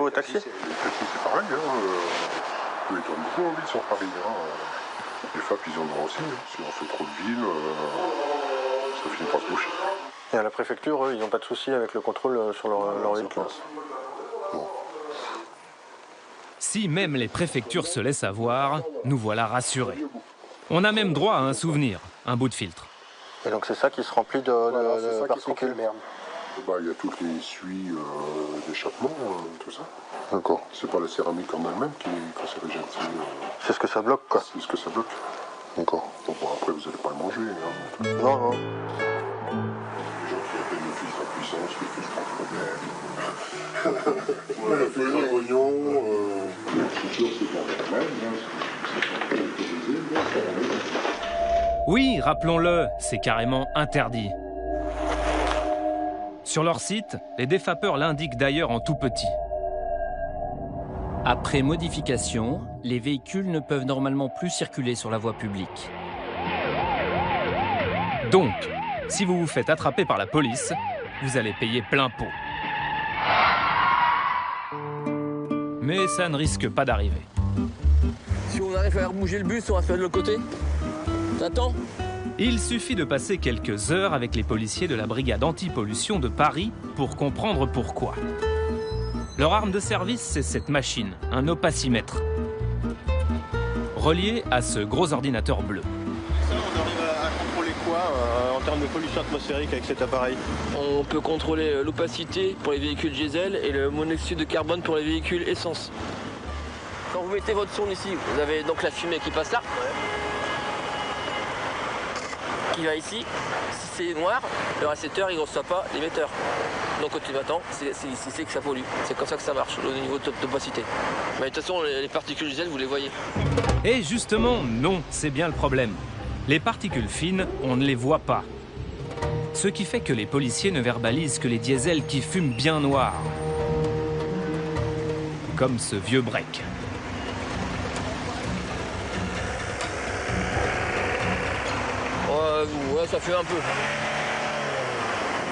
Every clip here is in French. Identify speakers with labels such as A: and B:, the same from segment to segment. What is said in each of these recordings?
A: vous au taxi?
B: Les taxis, c'est pareil. Ils tournent beaucoup en ville sur Paris. Les FAP, ils en ont aussi. Si on fait trop de villes, ça finit par se boucher.
A: Et à la préfecture, eux, ils n'ont pas de soucis avec le contrôle sur leur véhicule.
B: Bon.
C: Si même les préfectures se laissent avoir, nous voilà rassurés. On a même droit à un souvenir, un bout de filtre.
A: Et donc c'est ça qui se remplit de particules.
B: Il y a toutes les suies d'échappement, tout ça. D'accord. C'est pas la céramique en elle-même qui est cancérigène.
A: C'est ce que ça bloque, quoi.
B: C'est ce que ça bloque. D'accord. Bon, après, vous n'allez pas le manger.
A: Non, non.
B: Les gens qui appellent le filtre à puissance, le filtre à problème. Le filtre à oignon, c'est sûr que c'est pas la même.
C: Oui, rappelons-le, c'est carrément interdit. Sur leur site, les défapeurs l'indiquent d'ailleurs en tout petit.
D: Après modification, les véhicules ne peuvent normalement plus circuler sur la voie publique.
C: Donc, si vous vous faites attraper par la police, vous allez payer plein pot. Mais ça ne risque pas d'arriver.
E: Si on arrive à faire bouger le bus, on va se faire de l'autre côté. T'attends ?
C: Il suffit de passer quelques heures avec les policiers de la brigade anti-pollution de Paris pour comprendre pourquoi. Leur arme de service, c'est cette machine, un opacimètre, relié à ce gros ordinateur bleu.
A: Ça, on arrive à contrôler quoi en termes de pollution atmosphérique avec cet appareil?
E: On peut contrôler l'opacité pour les véhicules diesel et le monoxyde de carbone pour les véhicules essence. Quand vous mettez votre sonde ici, vous avez donc la fumée qui passe là. Qui va ici. Si c'est noir, le récepteur il ne reçoit pas l'émetteur. Donc quand tu m'attends, c'est que ça pollue. C'est comme ça que ça marche au niveau d'opacité. Mais de toute façon, les particules diesel, vous les voyez.
C: Et justement, non, c'est bien le problème. Les particules fines, on ne les voit pas. Ce qui fait que les policiers ne verbalisent que les diesels qui fument bien noir. Comme ce vieux break.
E: Ouais, ça fume un peu.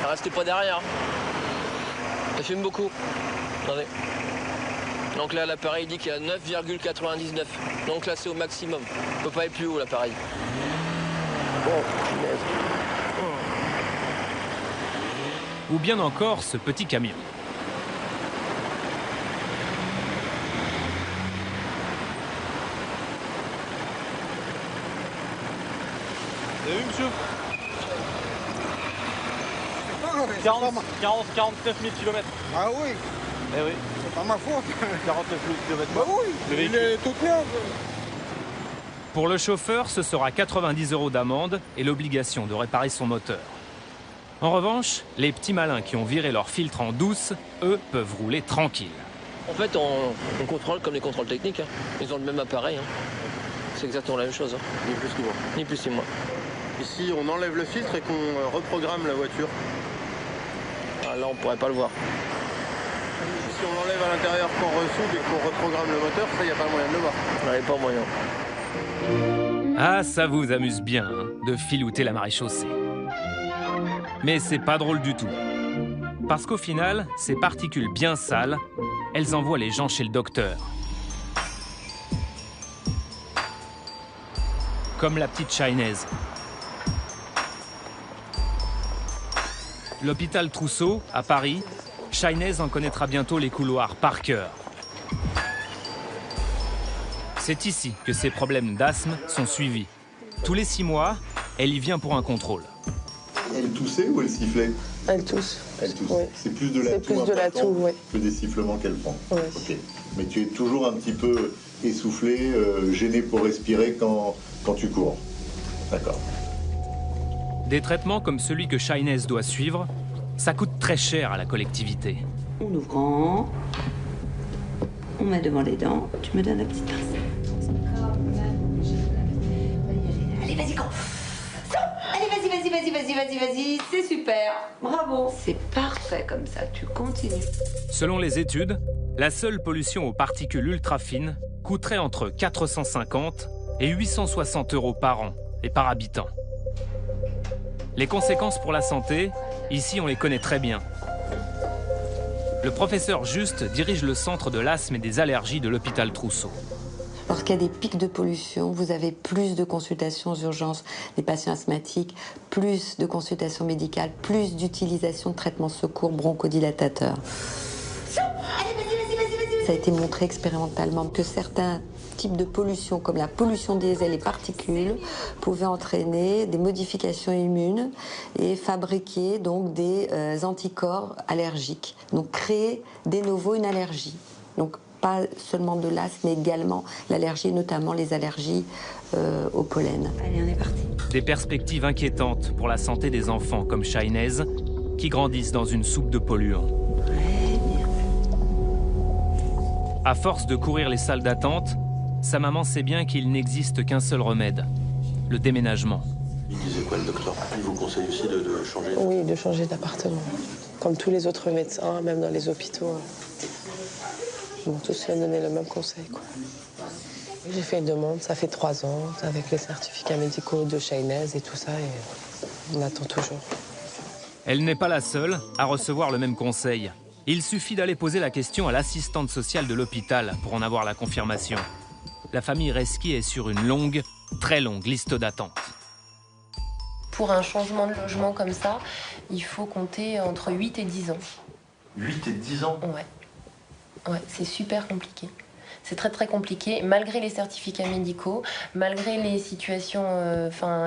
E: Restez pas derrière. Ça fume beaucoup. Attendez. Donc là, l'appareil dit qu'il y a 9,99. Donc là, c'est au maximum. On peut pas aller plus haut, l'appareil. Bon,
C: Ou bien encore ce petit camion.
A: Vous avez vu, monsieur 49 000 km.
F: Ah oui,
A: Eh oui,
F: c'est pas ma faute.
A: 49 000 km.
F: Bah oui,
A: Le
F: il
A: véhicule.
F: est tout neuf.
C: Pour le chauffeur, ce sera 90 € d'amende et l'obligation de réparer son moteur. En revanche, les petits malins qui ont viré leur filtre en douce, eux, peuvent rouler tranquilles.
E: En fait, on contrôle comme les contrôles techniques. Hein. Ils ont le même appareil. Hein. C'est exactement la même chose. Hein.
A: Ni plus ni moins.
E: Ni plus ni moins.
A: Ici, on enlève le filtre et qu'on reprogramme la voiture.
E: Ah, là, on pourrait pas le voir.
A: Si on l'enlève à l'intérieur, qu'on ressoude et qu'on reprogramme le moteur, ça, il n'y a pas moyen de le voir.
E: Il n'y a pas moyen.
C: Ah, ça vous amuse bien, hein, de filouter la maréchaussée. Mais c'est pas drôle du tout. Parce qu'au final, ces particules bien sales, elles envoient les gens chez le docteur. Comme la petite Chinaise. L'hôpital Trousseau, à Paris, Chinaise en connaîtra bientôt les couloirs par cœur. C'est ici que ses problèmes d'asthme sont suivis. Tous les 6 mois, elle y vient pour un contrôle.
G: Elle toussait ou elle sifflait?
H: Elle tousse.
G: Elle tousse.
H: Oui.
G: C'est plus de la
H: C'est
G: toux
H: plus de la
G: important
H: toux, oui.
G: que des sifflements qu'elle prend.
H: Oui.
G: Ok. Mais tu es toujours un petit peu essoufflé, gêné pour respirer quand tu cours. D'accord.
C: Des traitements comme celui que Chinaise doit suivre, ça coûte très cher à la collectivité.
I: On ouvre grand, on met devant les dents, tu me donnes la petite pince. Allez, vas-y, go. Allez, vas-y, c'est super. Bravo. C'est parfait comme ça, tu continues.
C: Selon les études, la seule pollution aux particules ultra fines coûterait entre 450 et 860 € par an et par habitant. Les conséquences pour la santé, ici on les connaît très bien. Le professeur Juste dirige le centre de l'asthme et des allergies de l'hôpital Trousseau.
I: Lorsqu'il y a des pics de pollution, vous avez plus de consultations aux urgences des patients asthmatiques, plus de consultations médicales, plus d'utilisation de traitements secours bronchodilatateurs. Ça a été montré expérimentalement que certains types de pollution, comme la pollution diesel et particules, pouvaient entraîner des modifications immunes et fabriquer donc des anticorps allergiques. Donc créer de nouveau une allergie. Donc pas seulement de l'asthme, mais également l'allergie, notamment les allergies au pollen. Allez, on est parti.
C: Des perspectives inquiétantes pour la santé des enfants comme Shainez, qui grandissent dans une soupe de polluants. À force de courir les salles d'attente, sa maman sait bien qu'il n'existe qu'un seul remède, le déménagement.
A: Il disait quoi le docteur? Il vous conseille aussi de changer?
F: Oui, de changer d'appartement. Comme tous les autres médecins, même dans les hôpitaux. Ils m'ont tous donné le même conseil, quoi. J'ai fait une demande, ça fait 3 ans, avec les certificats médicaux de Shainez et tout ça, et on attend toujours.
C: Elle n'est pas la seule à recevoir le même conseil. Il suffit d'aller poser la question à l'assistante sociale de l'hôpital pour en avoir la confirmation. La famille Reski est sur une longue, très longue liste d'attente.
H: Pour un changement de logement comme ça, il faut compter entre 8 et 10 ans.
A: 8 et 10 ans?
H: Ouais, c'est super compliqué. C'est très très compliqué, malgré les certificats médicaux, malgré les situations,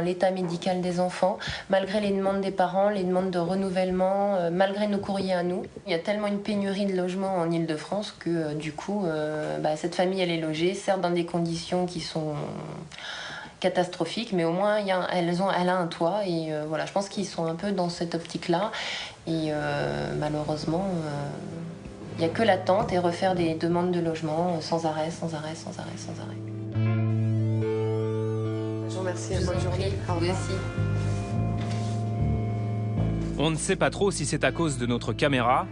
H: l'état médical des enfants, malgré les demandes des parents, les demandes de renouvellement, malgré nos courriers à nous. Il y a tellement une pénurie de logements en Ile-de-France que du coup, cette famille elle est logée, certes dans des conditions qui sont catastrophiques, mais au moins elle a un toit et voilà, je pense qu'ils sont un peu dans cette optique-là et malheureusement... il n'y a que l'attente et refaire des demandes de logement sans arrêt, sans arrêt, sans arrêt, sans arrêt.
F: Je vous remercie, bonne journée.
H: Au revoir.
C: On ne sait pas trop si c'est à cause de notre caméra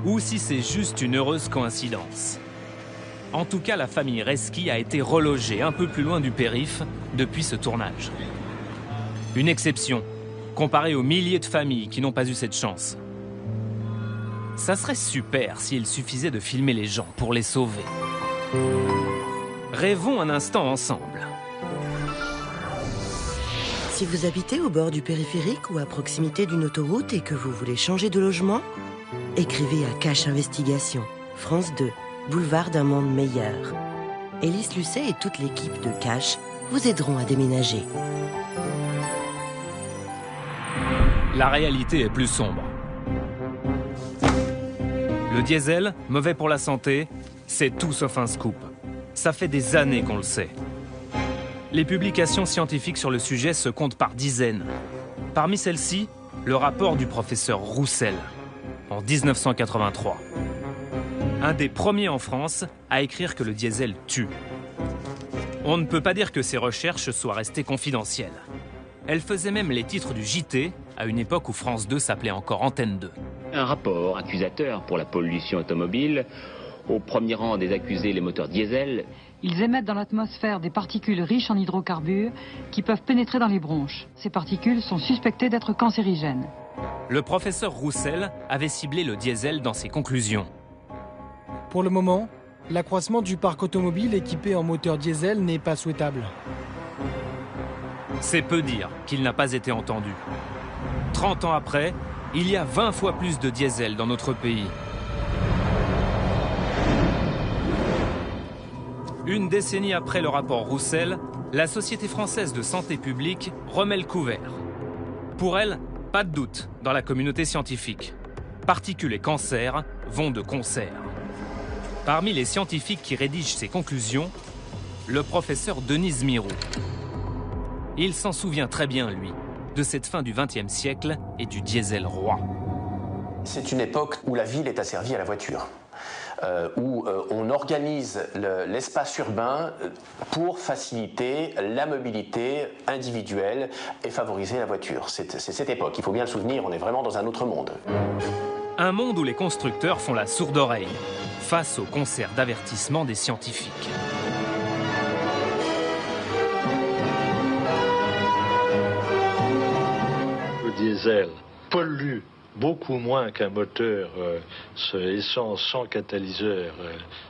C: ou si c'est juste une heureuse coïncidence. En tout cas, la famille Reski a été relogée un peu plus loin du périph' depuis ce tournage. Une exception, comparée aux milliers de familles qui n'ont pas eu cette chance. Ça serait super s'il suffisait de filmer les gens pour les sauver. Rêvons un instant ensemble.
J: Si vous habitez au bord du périphérique ou à proximité d'une autoroute et que vous voulez changer de logement, écrivez à Cache Investigation, France 2, boulevard d'un monde meilleur. Élise Lucet et toute l'équipe de Cache vous aideront à déménager.
C: La réalité est plus sombre. Le diesel, mauvais pour la santé, c'est tout sauf un scoop. Ça fait des années qu'on le sait. Les publications scientifiques sur le sujet se comptent par dizaines. Parmi celles-ci, le rapport du professeur Roussel, en 1983. Un des premiers en France à écrire que le diesel tue. On ne peut pas dire que ces recherches soient restées confidentielles. Elles faisaient même les titres du JT, à une époque où France 2 s'appelait encore Antenne 2.
K: Un rapport accusateur pour la pollution automobile. Au premier rang des accusés, les moteurs diesel.
L: Ils émettent dans l'atmosphère des particules riches en hydrocarbures qui peuvent pénétrer dans les bronches. Ces particules sont suspectées d'être cancérigènes.
C: Le professeur Roussel avait ciblé le diesel dans ses conclusions.
M: Pour le moment, l'accroissement du parc automobile équipé en moteur diesel n'est pas souhaitable.
C: C'est peu dire qu'il n'a pas été entendu. 30 ans après, il y a 20 fois plus de diesel dans notre pays. Une décennie après le rapport Roussel, la Société française de santé publique remet le couvert. Pour elle, pas de doute dans la communauté scientifique. Particules et cancers vont de concert. Parmi les scientifiques qui rédigent ces conclusions, le professeur Denise Mirou. Il s'en souvient très bien, lui, de cette fin du XXe siècle et du diesel roi.
N: C'est une époque où la ville est asservie à la voiture. Où on organise l'espace urbain pour faciliter la mobilité individuelle et favoriser la voiture. C'est cette époque, il faut bien le souvenir, on est vraiment dans un autre monde.
C: Un monde où les constructeurs font la sourde oreille face au concert d'avertissement des scientifiques.
O: Le diesel pollue beaucoup moins qu'un moteur essence sans catalyseur